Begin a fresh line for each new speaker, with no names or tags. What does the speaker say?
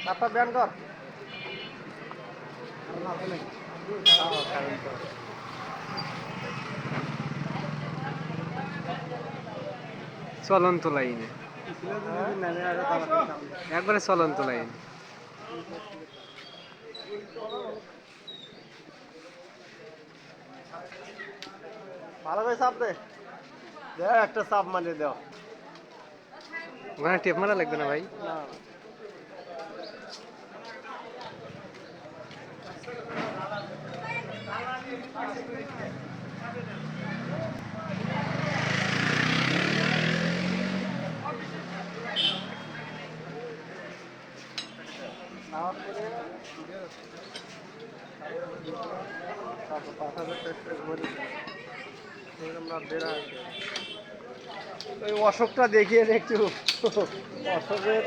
আপনার ব্যান কর
চলন্ত লাইনে একবারে চলন্ত লাইন।
ভালো করে চাপ দে একটা চাপ মারিয়ে দেও
ওখানে টেপ মারা লাগবে না ভাই?
না ওই অশোকটা দেখিয়ে একটু অশোকের